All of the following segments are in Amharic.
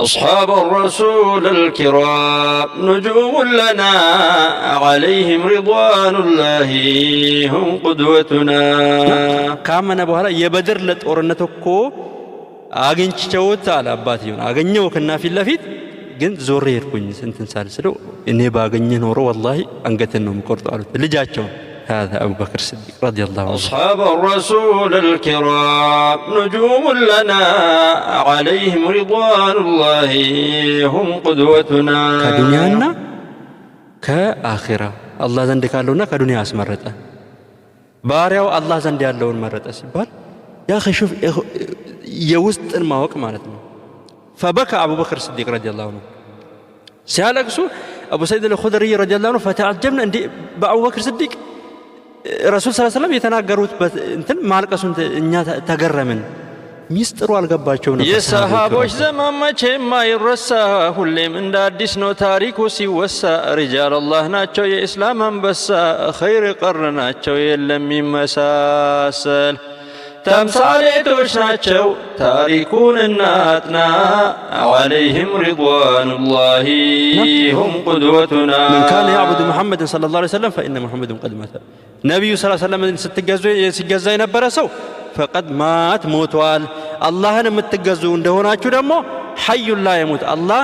أصحاب الرسول الكرام نجوم لنا عليهم رضوان الله هم قدوتنا. كامنا بوهلا يبدر لتورنتكو አግኝቼውት አለ አባቴውን አገኘው ከና ፊት ለፊት ግን ዞሬ ሄድኩኝ እንትን ሳልስለው እኔ ባገኘ ኖሮ ወላሂ አንገትን ነው የምቆርጠው አሉት ልጃቸው هذا أبو بكر الصديق رضي الله عنه. أصحاب الرسول الكرام نجوم لنا عليهم رضوان الله هم قدوتنا. كدنيانا كآخرة الله زند قالونا كدنيا اسمرته باريو الله زند ያለውን መረጠ ሲባል يا اخي شوف የውስጥን ማወቅ ማለት ነው. فبكى أبو بكر الصديق رضي الله عنه ሲያለቅሱ أبو سعيد الخدري رضي الله عنه فتعجبنا እንዴ በአቡ በክር الصديق ረሱል ሰለላሁ ዐለይሂ ወሰለም የተናገሩት እንትን ማልቀሱን እኛ ተገረምን ሚስጥሩ አልገባቸው ነበር። የሰሃቦች ዘመን መቼም አይረሳ ሁሌም እንደ አዲስ ነው ታሪኩ ሲወሳ ሪጃል አላህ ናቸው የኢስላም አንበሳ ኸይር ቀርናቸው የለም ይመሳሰል ተምሳሌቶች ናቸው ታሪኩን እናጥና عليهم رضوان الله هم قدوتنا. من كان يعبد محمد صلى الله عليه وسلم فإن محمد قد مات. ነብዩ ሰለላሁ ዐለይሂ ወሰለም ሲገዛ የነበረ ሰው فقد مات ሞቷል። አላህን የምትገዙ እንደሆናችሁ ደግሞ حي لا يموت الله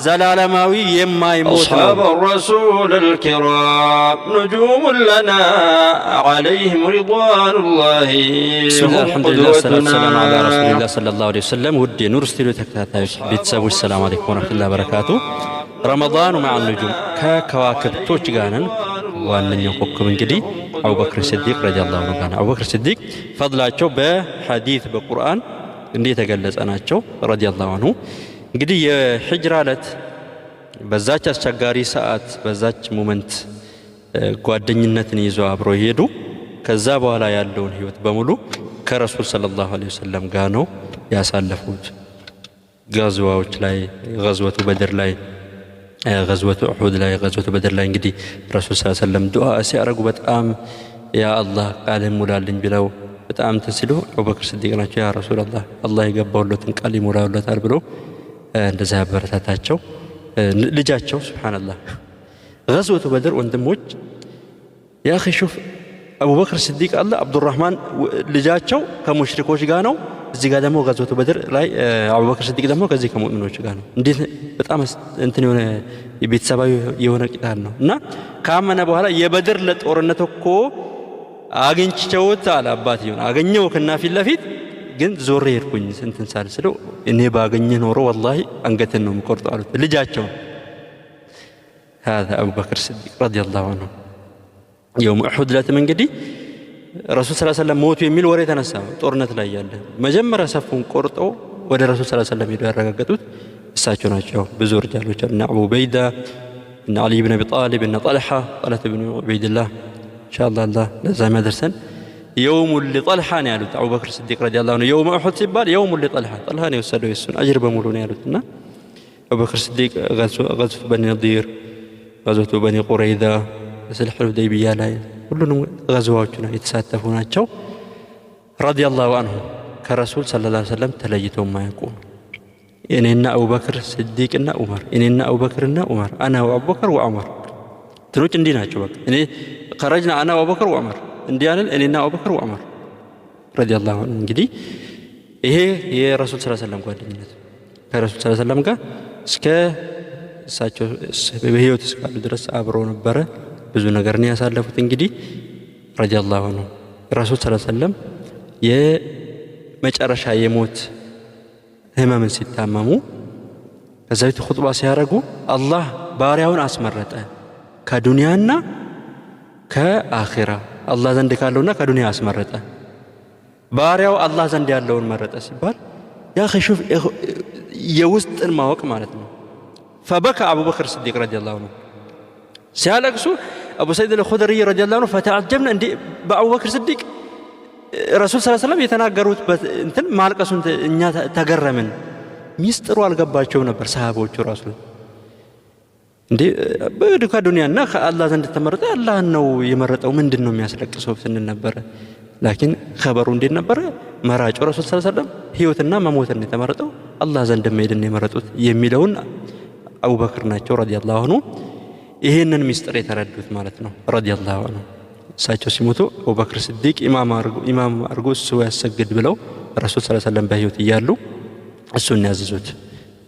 ዘላለማዊ የማይሞት ነው። أصحاب الرسول الكرام نجوم لنا عليهم رضوان الله الحمد لله والسلام على رسول الله صلى الله عليه وسلم. ውድ የኑር ስቱዲዮ ተከታታዮች ቤተሰቦች ሰላም አለይኩም ወራህመቱላሂ ወበረካቱ። ረመዳን مع النجوم ከከዋክብቶች ጋር ነን። ዋነኛው ኮከብ እንግዲህ አቡበክር ሲዲቅ ረዲየላሁ ዐንሁ ጋር አቡበክር ሲዲቅ ፈድላቸው በሐዲስ በቁርአን እንዴት የተገለጸ ናቸው ረዲየላሁ ዐንሁ። እንግዲህ የሂጅራ ዕለት በዛች አስቸጋሪ ሰዓት በዛች ሞመንት ጓደኝነትን ይዞ አብሮ ሄዱ። ከዛ በኋላ ያለውን ህይወት በሙሉ ከረሱል ሰለላሁ ዐለይሂ ወሰለም ጋር ነው ያሳለፉት። ጋዝዋዎች ላይ ጋዝወቱ በድር ላይ ጋዝወቱ ኡሁድ ላይ ጋዝወቱ በድር ላይ እንግዲህ ረሱል ሰለላሁ ዐለይሂ ወሰለም ዱዓ ሲያረጉ በጣም ያ አላህ ቃልን ሙላልኝ ብለው በጣም ተስሉ አቡበክር ሲዲቅ ናቸው ያ ረሱላህ አላህ የገባውለትን ቃል ይሞላውለታል ብሎ እንደዛ ያበረታታቸው ልጃቸው ሱብሃንአላህ ጋዝወቱ በድር ወንድሞች ያ اخي شوف አቡበክር ሲዲቅ አለ አብዱራህማን ልጃቸው ከሙሽሪኮች ጋር ነው። እዚህ ጋር ደግሞ ጋዝወቱ በድር ላይ አቡበክር ሲዲቅ ደግሞ ከዚህ ከሙእሚኖች ጋር ነው። እንዴት በጣም እንትን የሆነ የቤተሰባዊ የሆነ ቂጣን ነው እና ካመነ በኋላ የበድር ለጦርነት እኮ አግኝቼውት አለ አባቴውን አገኘው ከና ፊት ለፊት ግን ዞሬ ሄድኩኝ እንትን ሳልስለው እኔ ባገኘ ኖሮ ወላሂ አንገትን ነው የምቆርጠው አሉት ልጃቸው هذا أبو بكر الصديق رضي الله عنه. يوم أحد لاتم እንግዲህ ረሱል ሰለላሁ ዐለይሂ ወሰለም ሞቱ የሚል ወሬ ተነሳ። ጦርነት ላይ ያለ መጀመሪያ ሰፉን ቆርጠው ወደ ረሱል ሰለላሁ ዐለይሂ ወሰለም ሄደው ያረጋገጡት እሳቸው ናቸው። ብዙ ርጃሎች እና አቡ በይዳ እና አሊ ኢብኑ አቢ ጣሊብ እና ጠልሃ ኢብኑ ዑበይድላህ ኢንሻአላህ አላህ ለዛ ማደርሰን يوم لطلحة نالوت أبو بكر الصديق رضي الله عنه يوم أحد سبال يوم لطلحة طلحة يوسدوا يسون أجر بمولون نالوتنا أبو بكر الصديق غزوة بني نضير غزوة بني قريظة صلح الحديبية لا كلهم غزواتنا يتساتفون أتشو رضي الله عنه كرسول صلى الله عليه وسلم تلجتهم ما يكون إننا أبو بكر الصديق إننا عمر إننا أبو بكر إننا عمر أنا وأبو بكر وعمر تروج عندنا أتشو إني خرجنا أنا وأبو بكر وعمر እንዲያለን እኔና አቡበክር ወዑመር ረዲየላሁ ዐንሁ። እንግዲህ ይሄ የረሱል ሰለላሁ ዐለይሂ ወሰለም ጓደኝነት ከረሱል ሰለላሁ ዐለይሂ ወሰለም ጋር እስከ እሳቸው በህይወት እስካሉ ድረስ አብረው ነበረ። ብዙ ነገር ነው ያሳለፉት። እንግዲህ ረዲየላሁ ዐንሁ ረሱል ሰለላሁ ዐለይሂ ወሰለም የመጨረሻ የሞት ህመምን ሲታመሙ ከዛ ቤት ኹጥባ ሲያረጉ አላህ ባሪያውን አስመረጠ ከዱንያና ከአኺራ አላህ ዘንድ ካለውና ከዱንያ አስመረጠ። ባሪያው አላህ ዘንድ ያለውን መረጠ ሲባል ያ اخي شوف የውስጥን ማወቅ ማለት ነው። فبكى أبو بكر الصديق رضي الله عنه ሲያለቅሱ አቡ ሰዒድ الخدري رضي الله عنه فتعجبنا እንዴ በአቡ በክር ሲዲቅ ረሱል ሰለላሁ ዐለይሂ ወሰለም የተናገሩት እንትን ማልቀሱን እኛ ተገረምን ሚስጥሩ አልገባቸው ነበር ሰሃቦቹ ራሱ እንዴ በዱካ ዱንያና ከአላህ ዘንድ ተመረጠ አላህ ነው የመረጠው ምንድነው የሚያስለቅሰው ስንል ነበር። ላኪን ኸበሩ እንዴት ነበር መራጩ ረሱል ሰለላሁ ዐለይሂ ወሰለም ህይወትና መሞትን የተመረጠው አላህ ዘንድ መሄድን የመረጡት የሚለውን አቡበክር ናቸው ረዲየላሁ ዐንሁ ይሄንን ሚስጥር የተረዱት ማለት ነው ረዲየላሁ ዐንሁ። እሳቸው ሲሞቱ አቡበክር ስዲቅ ኢማም አርጎ እሱ ያሰግድ ብለው ረሱል ሰለላሁ ዐለይሂ ወሰለም በህይወት እያሉ እሱን ያዘዙት።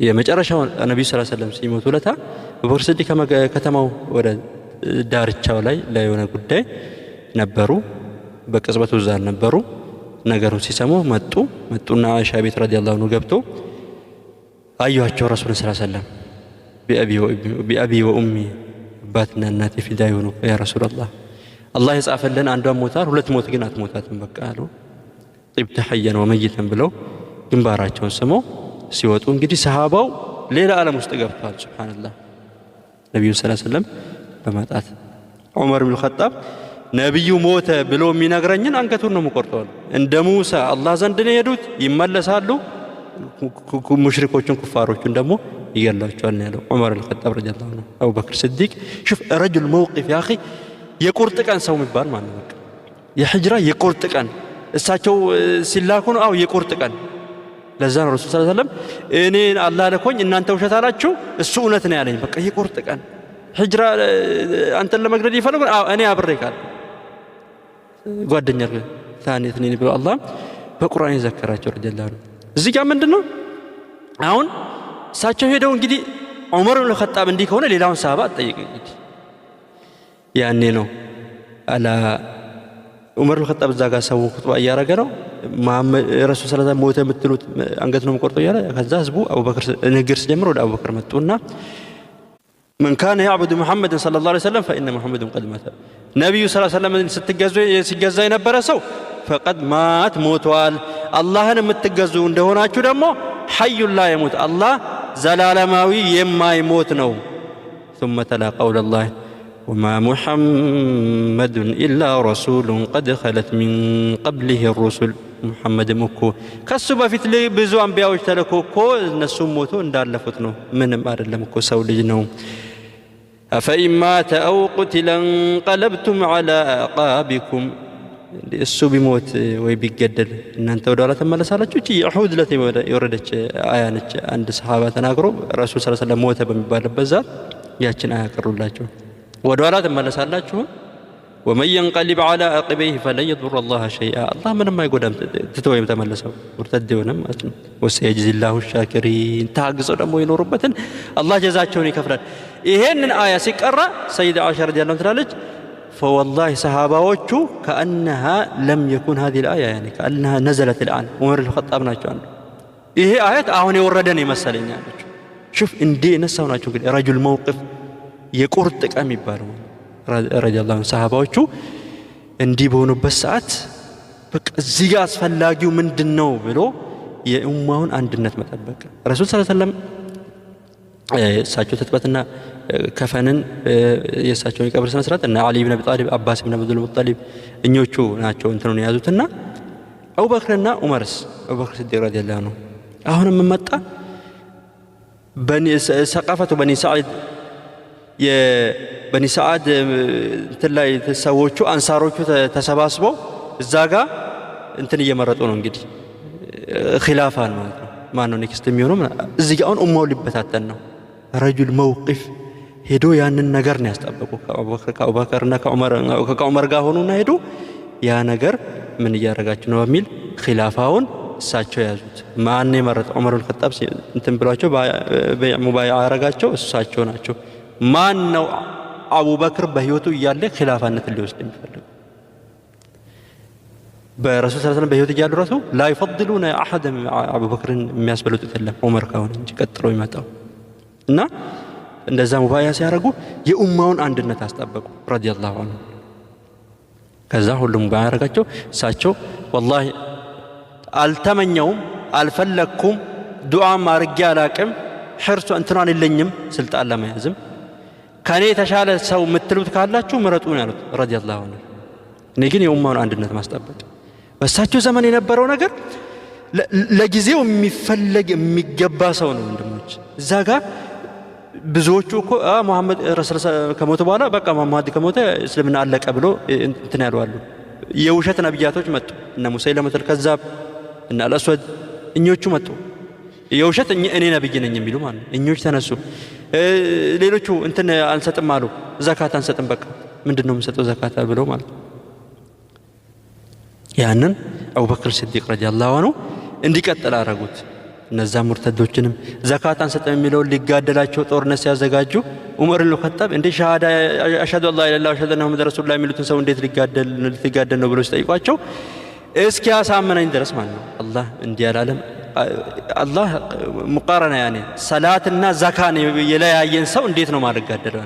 የመጨረሻው ነብዩ ሰለላሁ ዐለይሂ ወሰለም ሲሞቱ ለታ አቡበክር ስዲቅ ከተማው ወደ ዳርቻው ላይ ለሆነ ጉዳይ ነበሩ። በቅጽበቱ እዛ ነበሩ። ነገሩን ሲሰሙ መጡና አይሻ ቤት ረዲየላሁ ዐንሁ ገብቶ አዩአቸው ረሱልን ሰለላሁ ዐለይሂ ወሰለም ቢአቢ ወኡሚ አባትና እናቴ ፊዳ ይሁኑ ያ ረሱላህ አላህ የጻፈልን አንዷን ሞታል ሁለት ሞት ግን አትሞታትም በቃ አሉ። ጢብተ ሐየን ወመይተን ብለው ግንባራቸውን ስመው ሲወጡ እንግዲህ ሰሃባው ሌላ ዓለም ውስጥ ገብቷል። ሱብሃንአላህ ነብዩ ሰለላሁ ዐለይሂ ወሰለም በማጣት ዑመር ኢብኑ ኸጣብ ነብዩ ሞተ ብሎ የሚነግረኝን አንገቱን ነው የምቆርጠው እንደ ሙሳ አላህ ዘንድ ነው የሄዱት ይመለሳሉ ሙሽሪኮችን ኩፋሮችን ደግሞ ይገላቸዋል ነው ያለው ዑመር ኢብኑ ኸጣብ ረዲየላሁ ዐንሁ። አቡበክር ስዲቅ شوف رجل موقف يا اخي የቁርጥ ቀን ሰው የሚባል ማለት ነው። የሂጅራ የቁርጥ ቀን እሳቸው ሲላኩ ነው የቁርጥ ቀን ለዛ ነው ረሱል ሰለላሁ ዐለይሂ ወሰለም እኔ አላህ ለኮኝ እናንተ ውሸት አላችሁ እሱ እውነት ነው ያለኝ በቃ የቁርጥ ቀን ሂጅራ አንተን ለመግደል ይፈልጉ እኔ አብሬካል ጓደኛ ታኒ እትኔን ብሎ አላህ በቁርአን ይዘከራቸው ረዲየላሁ ዐንሁ። እዚህ ጋር ምንድነው አሁን እሳቸው ሄደው እንግዲህ ዑመር ኢብኑ ኸጣብ እንዲህ ከሆነ ሌላውን ሰሃባ አጠይቅ እንግዲህ ያኔ ነው አላ ዑመር ኢብኑ ኸጣብ እዛ ጋር ሰው ኹጥባ እያረገ ነው መሐመድ ረሱል ሰለላሁ ዐለይሂ ወሰለም ሞተ የምትሉት አንገት ነው የምቆርጠው እያለ ከዛ ህዝቡ አቡበክር ንግግር ሲጀምር ወደ አቡበክር መጡና من كان يعبد محمد صلى الله عليه وسلم فإن محمد قد مات نبي صلى الله عليه وسلم ሲገዛ የነበረ ሰው فقد مات ሞቷል አላህን የምትገዙ እንደሆናችሁ ደግሞ حي لا يموت الله ዘላለማዊ የማይሞት ነው ثم تلا قول الله وما محمد إلا رسول قد خلت من قبله الرسل محمد مكو ከሱ በፊት ብዙ አንቢያዎች ተልኮ እኮ እነሱም ሞቶ እንዳለፉት ነው ምንም አይደለም እኮ ሰው ልጅ ነው أفإن مات أو قتل انقلبتم على أعقابكم እሱ ቢሞት ወይ ቢገደል እናንተ ወደ ኋላ ተመለሳላችሁ እቺ የኡሁድ ዕለት የወረደች አያ ነች አንድ ሰሃባ ተናግሮ ረሱል ሰለላሁ ዐለይሂ ወሰለም ሞተ በሚባልበት ዛት ያችን አያ ቀሩላችሁ ወደ ኋላ ተመለሳላችሁ ومن ينقلب على عقبيه فلن يضر الله شيئا الله ምንም አይጎዳም ትተው የተመለሰው ሙርተድ ሆነም ማለት ነው وسيجزي الله الشاكرين ታግዘው ደግሞ ይኖሩበትን አላህ ጀዛቸውን ይከፍላል። ይሄንን አያ ሲቀራ ሰይዳ አይሻ ረዲየላሁ ዐንሃ ትላለች فوالله ሰሃባዎቹ كأنها لم يكن هذه الآية يعني كأنها نزلت الآن ዑመር الخطاب ናቸው አንዱ ይሄ አያት አሁን የወረደ ነው ይመስለኛል። شوف እንዴ ነሳው ናቸው እንግዲህ ረጁል መውቅፍ የቁርጥ ቀን የሚባለው ረዲየላሁ ዐንሁ ሰሃባዎቹ እንዲህ በሆኑበት ሰዓት በቃ እዚህ ጋር አስፈላጊው ምንድነው ብሎ የኡማውን አንድነት መጠበቅ ረሱል ሰለላሁ ዐለይሂ ወሰለም እሳቸው ተጥበትና ከፈንን የእሳቸውን የቀብር ስነ ስርዓት እና አሊ ኢብኑ አቢ ጣሊብ አባስ ኢብኑ አብዱል ሙጠሊብ እኞቹ ናቸው እንትኑን የያዙትና አቡበክርና ዑመርስ አቡበክር ሲዲቅ ረዲየላሁ ዐንሁ አሁንም መጣ በኒ ሰቃፈቱ በኒ ሰዒድ የበኒ ሰዓድ እንትን ላይ ተሰዎቹ አንሳሮቹ ተሰባስበው እዛ ጋር እንትን እየመረጡ ነው እንግዲህ ኺላፋን ማለት ነው ማነው ኔክስት የሚሆነው እዚህ ጋር አሁን ኡማው ሊበታተን ነው ረጁል መውቂፍ ሄዶ ያንን ነገር ነው ያስጠበቁ ከአቡበክርና ከዑመር ጋር ሆኑና ሄዶ ያ ነገር ምን እያደረጋችሁ ነው በሚል ኺላፋውን እሳቸው ያዙት ማን የመረጠ ዑመር ኢብኑ ኸጣብ እንትን ብሏቸው ሙባይዓ ያረጋቸው እሳቸው ናቸው። ማን ነው አቡበክር በህይወቱ እያለ ኺላፋነትን ሊወስድ የሚፈልገው በረሱል ሰለላሁ ዐለይሂ ወሰለም በህይወት እያሉ ራሱ لا يفضلون احد አቡበክርን የሚያስበልጡት የለም ዑመር ካሁን እንጂ ቀጥሎ ይመጣው እና እንደዛ ሙባይዓ ሲያረጉ የኡማውን አንድነት አስጠበቁ ረዲየላሁ ዐንሁ። ከዛ ሁሉም ሙባይዓ ያረጋቸው እሳቸው والله አልተመኘውም አልፈለኩም ዱዓም አርጌ አላቅም ሕርሱ እንትናን የለኝም ስልጣን ለመያዝም ከኔ የተሻለ ሰው የምትሉት ካላችሁ ምረጡ ነው ያሉት ረዲየላሁ ዐንሁ። እኔ ግን የኡማውን አንድነት ማስጠበቅ በእሳቸው ዘመን የነበረው ነገር ለጊዜው የሚፈለግ የሚገባ ሰው ነው ወንድሞች። እዛ ጋር ብዙዎቹ እኮ መሐመድ ረሱል ከሞተ በኋላ በቃ መሐመድ ከሞተ እስልምና አለቀ ብሎ እንትን ያሉ አሉ። የውሸት ነብያቶች መጡ እነ ሙሰይለመቱል ከዛብ እና አልአስወድ እኞቹ መጡ። የውሸት እኔ ነብይ ነኝ የሚሉ ማለት ነው። እኞች ተነሱ። ሌሎቹ እንትን አንሰጥም አሉ። ዘካት አንሰጥም፣ በቃ ምንድነው የምንሰጠው ዘካት ብለው ማለት ነው። ያንን አቡበክር ሲዲቅ ረዲየላሁ ዐንሁ እንዲቀጥል አደረጉት። እነዛ ሙርተዶችንም ዘካት አንሰጥም የሚለውን ሊጋደላቸው ጦርነት ሲያዘጋጁ ዑመር ኢብኑ ኸጣብ እንደ ሸሃዳ አሽሀዱ አላ ኢላሀ ኢለላህ ወአሽሀዱ አነ ሙሐመድ ረሱሉላህ የሚሉትን ሰው እንዴት ሊጋደል ነው ብሎ ሲጠይቋቸው እስኪ ያሳመነኝ ድረስ ማለት ነው። አላህ እንዲህ አላለም። አላህ ሙቃረና ያኔ ሰላትና ዘካን የለያየን ሰው እንዴት ነው ማረጋደለው?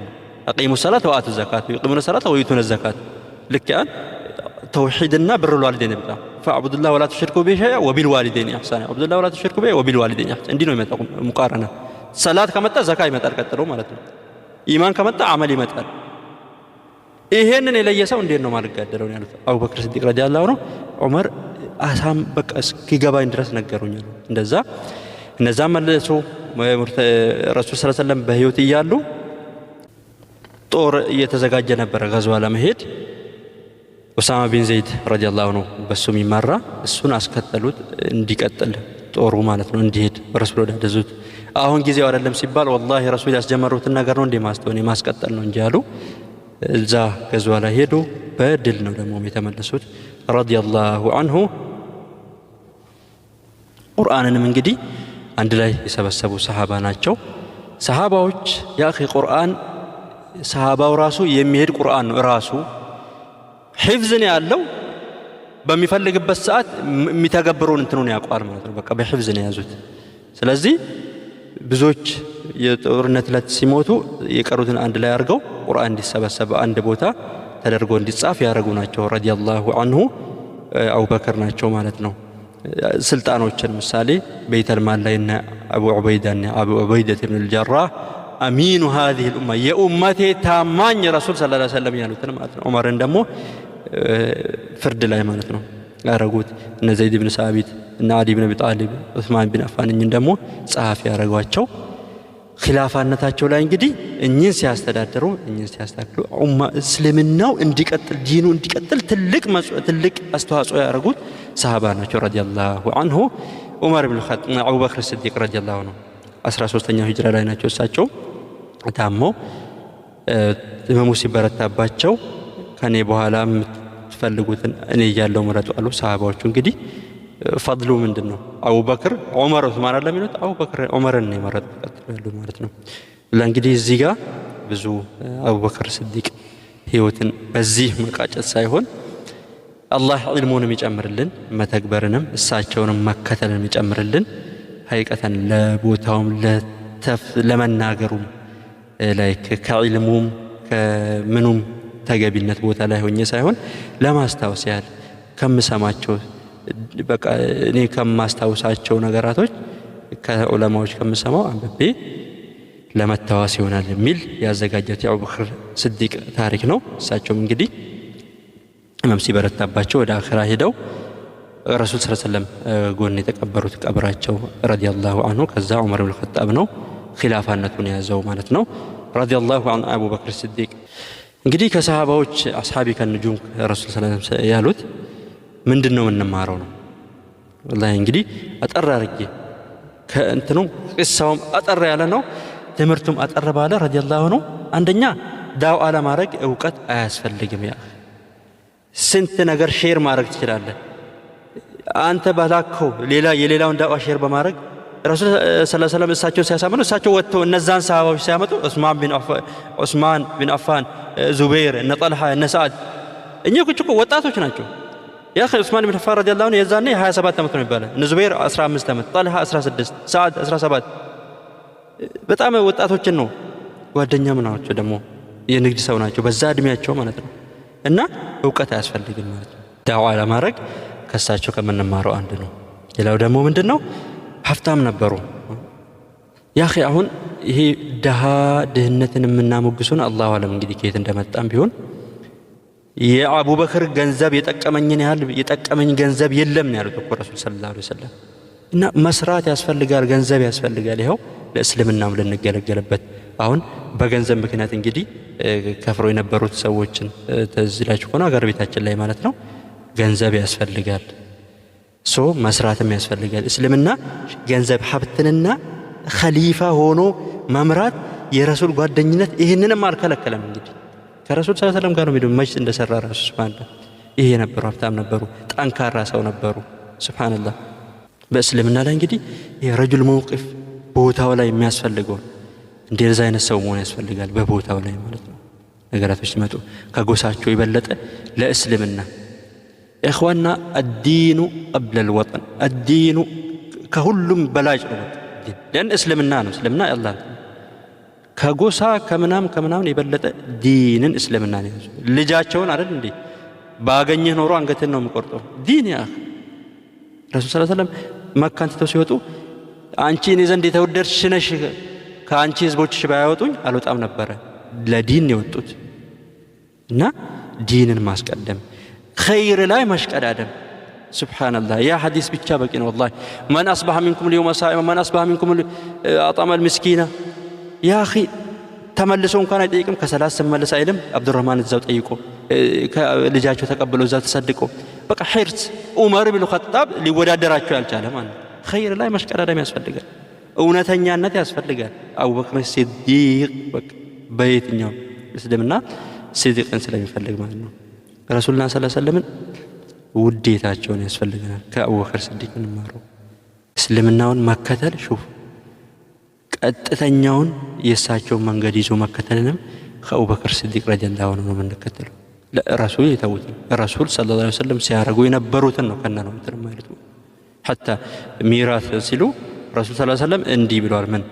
አቂሙ ሰላት ወአቱ ዘካት ይቂሙነ ሰላት ወዩቱነ ዘካት ልክ ያን ተውሂድና ብሩል ዋሊደይን ብቻ ፈአብዱላህ ወላ ተሽርኩ ቢሂ ሸይአ ወቢልዋሊደይን ኢሕሳና አብዱላህ ወላ ተሽርኩ ቢሂ ወቢልዋሊደይን ኢሕሳና እንዲህ ነው የሚመጣው ሙቃረና። ሰላት ከመጣ ዘካ ይመጣል ቀጥሎ ማለት ነው። ኢማን ከመጣ አመል ይመጣል። ይሄንን የለየ ሰው እንዴት ነው ማረጋደለው ያሉት አቡበክር ሲዲቅ ረዲየላሁ ዐንሁ። ዑመር አሳም በቃ እስኪገባኝ ድረስ ነገሩኝ። እነዛ መለሱ። ረሱል ሰለላሁ ዐለይሂ ወሰለም በህይወት እያሉ ጦር እየተዘጋጀ ነበረ ገዝዋ ለመሄድ። ኡሳማ ቢን ዘይድ ረዲየላሁ ዐንሁ በሱ የሚመራ እሱን አስከተሉት እንዲቀጥል ጦሩ ማለት ነው እንዲሄድ ረሱል ወዳዘዙት። አሁን ጊዜው አይደለም ሲባል ወላሂ ረሱል ያስጀመሩትን ነገር ነው ማስቀጠል ነው እንጂ አሉ። እዛ ገዝዋ ላይ ሄዱ። በድል ነው ደግሞ የተመለሱት ረዲየላሁ ዐንሁ። ቁርአንንም እንግዲህ አንድ ላይ የሰበሰቡ ሰሃባ ናቸው። ሰሃባዎች ያኺ ቁርአን ሰሃባው ራሱ የሚሄድ ቁርአን ነው ራሱ ሒፍዝ ነው ያለው። በሚፈልግበት ሰዓት የሚተገብሩን እንትኑን ያውቃል ማለት ነው። በቃ በሒፍዝ ነው ያዙት። ስለዚህ ብዙዎች የጦርነት ዕለት ሲሞቱ የቀሩትን አንድ ላይ አድርገው ቁርአን እንዲሰበሰብ አንድ ቦታ ተደርጎ እንዲጻፍ ያደረጉ ናቸው ረዲየላሁ ዐንሁ። አቡበክር ናቸው ማለት ነው። ስልጣኖችን ምሳሌ ቤተል ማል ላይ እና አቡ ዑበይዳ ኢብኑል ጀራህ አሚኑ هذه الامه የኡመቴ ታማኝ ረሱል ሰለላሁ ዐለይሂ ወሰለም ያሉትን ማለት ነው። ዑመርን ደግሞ ፍርድ ላይ ማለት ነው ያረጉት። እነ ዘይድ ኢብኑ ሳቢት እና አሊ ኢብኑ አቢ ጣሊብ ዑስማን ቢን አፋንን ደግሞ ጸሐፊ ያረጓቸው። ኺላፋነታቸው ላይ እንግዲህ እኚህን ሲያስተዳድሩ እኚህን ሲያስተካክሉ እስልምናው እንዲቀጥል ዲኑ እንዲቀጥል ትልቅ አስተዋጽኦ ያደረጉት ሰሃባ ናቸው ረዲየላሁ ዐንሁ። ዑመር ኢብኑ ኸጣብ አቡበክር ሲዲቅ ረዲየላሁ ዐንሁ 13ኛው ሂጅራ ላይ ናቸው። እሳቸው ታሞ ህመሙ ሲበረታባቸው ከኔ በኋላ የምትፈልጉትን እኔ እያለሁ ምረጡ አሉ። ሰሃባዎቹ እንግዲህ ፈድሉ ምንድነው? አቡበክር ዑመር ዑስማን አይደለም የሚሉት አቡበክር ዑመርን ነው የመረጡት ቀጥሎ ያሉ ማለት ነው። እንግዲህ እዚህ ጋር ብዙ አቡበክር ሲዲቅ ህይወትን በዚህ መቃጨት ሳይሆን አላህ ዒልሙንም ይጨምርልን መተግበርንም እሳቸውንም መከተልን ይጨምርልን። ሐቂቀተን ለቦታውም ለመናገሩም ላይ ከዒልሙም ከምኑም ተገቢነት ቦታ ላይ ሆኜ ሳይሆን ለማስታወስ ያህል ከምሰማቸው በቃ እኔ ከማስታውሳቸው ነገራቶች ከዑለማዎች ከምሰማው አንብቤ ለመታወስ ይሆናል የሚል ያዘጋጀት የአቡበክር ሲዲቅ ታሪክ ነው። እሳቸውም እንግዲህ ህመም ሲበረታባቸው ወደ አኺራ ሄደው ረሱል ሰለላሁ ዐለይሂ ወሰለም ጎን የተቀበሩት ቀብራቸው ረዲየላሁ ዐንሁ። ከዛ ዑመር ኢብኑ ኸጣብ ነው ኺላፋነቱን የያዘው ማለት ነው ረዲየላሁ ዐንሁ አቡበክር ሲዲቅ። እንግዲህ ከሰሃባዎች አስሐቢ ከንጁም ረሱል ሰለላሁ ዐለይሂ ወሰለም ያሉት ምንድነው የምንማረው ነው። ወላሂ እንግዲህ አጠር አድርጌ ከእንትኑ ቂሳውም አጠር ያለ ነው፣ ትምህርቱም አጠር ባለ ረዲየላሁ ዐንሁ። አንደኛ ዳዋ ለማድረግ እውቀት አያስፈልግም። ያ ስንት ነገር ሼር ማድረግ ትችላለህ አንተ ባላከው የሌላውን ዳዋ ሼር በማድረግ ረሱል ሰለላሁ ዐለይሂ ወሰለም እሳቸው ሲያሳምኑ እሳቸው ወጥተው እነዛን ሰሃባዎች ሲያመጡ ዑስማን ቢን አፋን፣ ዙበይር፣ እነ ጠልሃ፣ እነ ሰዓድ እኚህ እኮ ወጣቶች ናቸው። ያ ዑስማን ቢን አፋን ረዲየላሁ ዐንሁ የዛኔ 27 ዓመት ነው የሚባለው። እነ ዙበይር 15 ዓመት፣ ጠልሃ 16፣ ሰዓድ 17 በጣም ወጣቶችን ነው። ጓደኛም ናቸው ደግሞ የንግድ ሰው ናቸው በዛ እድሜያቸው ማለት ነው። እና እውቀት አያስፈልግም ማለት ነው ዳዋ ለማድረግ ከሳቸው ከምንማረው አንድ ነው። ሌላው ደግሞ ምንድነው ሀብታም ነበሩ። ያኺ አሁን ይሄ ድህነትን የምናሞግሱን አላሁ አለም እንግዲህ ከየት እንደመጣም ቢሆን የአቡበክር ገንዘብ የጠቀመኝን ያህል የጠቀመኝ ገንዘብ የለም ነው ያሉት እኮ ረሱል ሰለላሁ ዐለይሂ ወሰለም። እና መስራት ያስፈልጋል፣ ገንዘብ ያስፈልጋል። ይኸው ለእስልምናም ልንገለገልበት አሁን በገንዘብ ምክንያት እንግዲህ ከፍረው የነበሩት ሰዎችን ተዝላችሁ ከሆነ አገር ቤታችን ላይ ማለት ነው ገንዘብ ያስፈልጋል። መስራትም ያስፈልጋል። እስልምና ገንዘብ ሀብትንና ኸሊፋ ሆኖ መምራት የረሱል ጓደኝነት ይህንንም አልከለከለም። እንግዲህ ከረሱል ሰለላሁ ዐለይሂ ወሰለም ጋር ነው መጅ እንደሰራ ራሱ ሱብሃንአላህ። ይሄ ነበሩ፣ ሀብታም ነበሩ፣ ጠንካራ ሰው ነበሩ። ሱብሃንአላህ። በእስልምና ላይ እንግዲህ የረጁል መውቂፍ ቦታው ላይ የሚያስፈልገው እንደዚህ አይነት ሰው መሆን ያስፈልጋል። በቦታው ላይ ማለት ነው። ነገራቶች ሲመጡ ከጎሳቸው የበለጠ ለእስልምና ኢኽዋና አዲኑ ቀብለል ወጠን አዲኑ ከሁሉም በላጭ ነው። ለምን እስልምና ነው። እስልምና አላህ ከጎሳ ከምናምን የበለጠ ዲንን እስልምና ነው። ልጃቸውን አይደል እንዴ ባገኘህ ኖሮ አንገትን ነው የሚቆርጠው። ዲን ያ ረሱል ሰለላሁ ዐለይሂ ወሰለም መካን ትተው ሲወጡ አንቺ እኔ ዘንድ የተወደድሽ ነሽ፣ ከአንቺ ህዝቦችሽ ባያወጡኝ አልወጣም ነበረ። ለዲን የወጡት እና ዲንን ማስቀደም ኸይር ላይ መሽቀዳደም። ሱብሃንአላህ። ያ ሐዲስ ብቻ በቂ ነው ወላሂ። መን አስበሐ ሚንኩም ልየውመ ሳኢመን መን አስበሐ ሚንኩም አጠመል ምስኪና። ያ አኺ ተመልሶ እንኳን አይጠይቅም። ከሰላት ስመለስ አይልም። አብዱራህማን እዛው ጠይቆ ልጃቸው ተቀብሎ እዛው ተሰድቆ በቃ ሒርስ ዑመር ብን ኸጣብ ሊወዳደራቸው ያልቻለ ማለት ነው። ኸይር ላይ መሽቀዳደም ያስፈልጋል። እውነተኛነት ያስፈልጋል። አቡበክር ሲዲቅ በቃ በየትኛው እስልምና ሲዲቅን ስለሚፈልግ ማለት ነው። ረሱልና ሰለላሁ ዐለይሂ ወሰለም ውዴታቸውን ያስፈልገናል። ከአቡበክር ሲዲቅ እንማረው። እስልምናውን መከተል ሹፍ ቀጥተኛውን የእሳቸውን መንገድ ይዞ መከተልንም ከአቡበክር ሲዲቅ ረዲየላሁ ዐንሁ ነው የምንከተለው። ለረሱል የተውት ረሱል ሰለላሁ ዐለይሂ ወሰለም ሲያረጉ የነበሩትን ነው ከነ ነው እንትን ማለት ነው። ሐታ ሚራስ ሲሉ ረሱል ሰለላሁ ዐለይሂ ወሰለም እንዲህ ብለዋል። ምን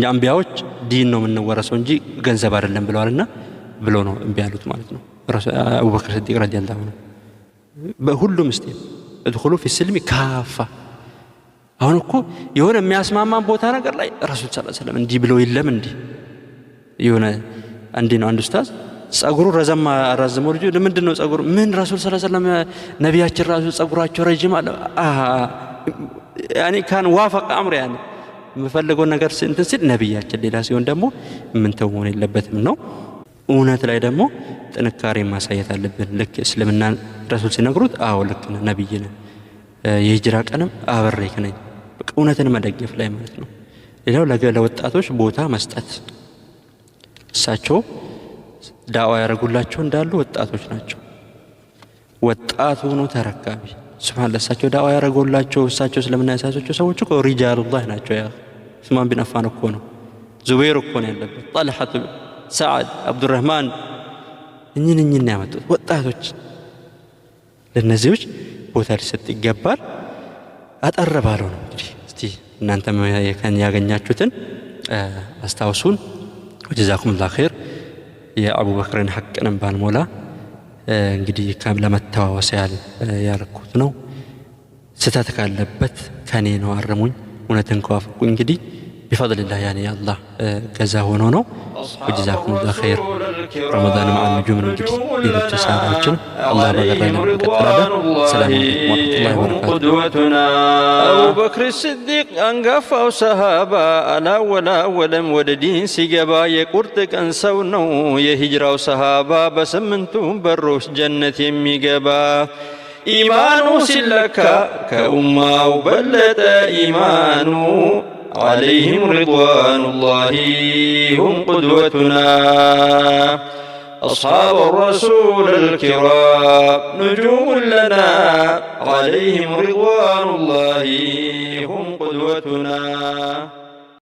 አንቢያዎች ዲን ነው የምንወረሰው እንጂ ገንዘብ አይደለም ብለዋልና ብሎ ነው እምቢ ያሉት ማለት ነው። አቡበክር ሲዲቅ ረዲየላሁ ዐንሁ በሁሉም እስቲ እድኹሉ ፊ ስልሚ ካፋ። አሁን እኮ የሆነ የሚያስማማን ቦታ ነገር ላይ ረሱል ሰለላሁ ዐለይሂ ወሰለም እንዲህ ብለው የለም እንዲህ የሆነ አንድ ነው። አንድ ኡስታዝ ጸጉሩ ረዘም አራዝመው ልጅ ለምንድን ነው ጸጉሩ ምን ረሱል ሰለላሁ ዐለይሂ ወሰለም ነቢያችን ራሱ ጸጉራቸው ረጅም አለ ያኔ ካን ዋፈቀ አምር ያኔ የምፈልገው ነገር እንትን ሲል ነቢያችን ሌላ ሲሆን ደግሞ ምን ተው መሆን የለበትም ነው። እውነት ላይ ደግሞ ጥንካሬ ማሳየት አለብን። ልክ እስልምና ረሱል ሲነግሩት አዎ ልክ ነህ ነብይ ነህ የሂጅራ ቀንም አበሬክ ነኝ በቃ እውነትን መደገፍ ላይ ማለት ነው። ሌላው ለወጣቶች ቦታ መስጠት። እሳቸው ዳዋ ያደረጉላቸው እንዳሉ ወጣቶች ናቸው። ወጣቱ ነው ተረካቢ። ሱብሃንአላህ። እሳቸው ዳዋ ያደረጉላቸው እሳቸው እስልምና ያሳያቸው ሰዎች እኮ ሪጃሉላህ ናቸው። ያ ዑስማን ቢን አፋን እኮ ነው፣ ዙበይር እኮ ነው ያለበት፣ ጣልሐቱ ሰዓድ አብዱራህማን እኝን ያመጡት ወጣቶች። ለነዚህዎች ቦታ ሊሰጥ ይገባል። አጠር ባለው ነው እንግዲህ እስቲ እናንተም ያገኛችሁትን አስታውሱን። ወጀዛኩሙላሁ ኸይር። የአቡበክርን ሐቅንም ባልሞላ እንግዲህ ለመተዋወስ ያልኩት ነው። ስተት ካለበት ከኔ ነው አረሙኝ። እውነትን ከዋፈቁኝ እንግዲህ ቢፈድልላህ ያኔ አላህ ገዛ ሆኖ ነው። ወጀዛኩሙላሁ ኸይር። ረመዳን መዓ ንጁም እንግዲህ ሌሎች ሰሃባዎችን አላህ በገራኝ ነው ተቀበላለ። ሰላም አለይኩም ወራህመቱላሂ ወበረካቱሁ። አቡበክር ሲዲቅ አንጋፋው ሰሃባ አላወላወለም ወደ ዲን ሲገባ የቁርጥ ቀን ሰው ነው የሂጅራው ሰሃባ በስምንቱም በሮች ጀነት የሚገባ ኢማኑ ሲለካ ከኡማው በለጠ ኢማኑ عليهم رضوان الله هم قدوتنا أصحاب الرسول الكرام نجوم لنا عليهم رضوان الله هم قدوتنا.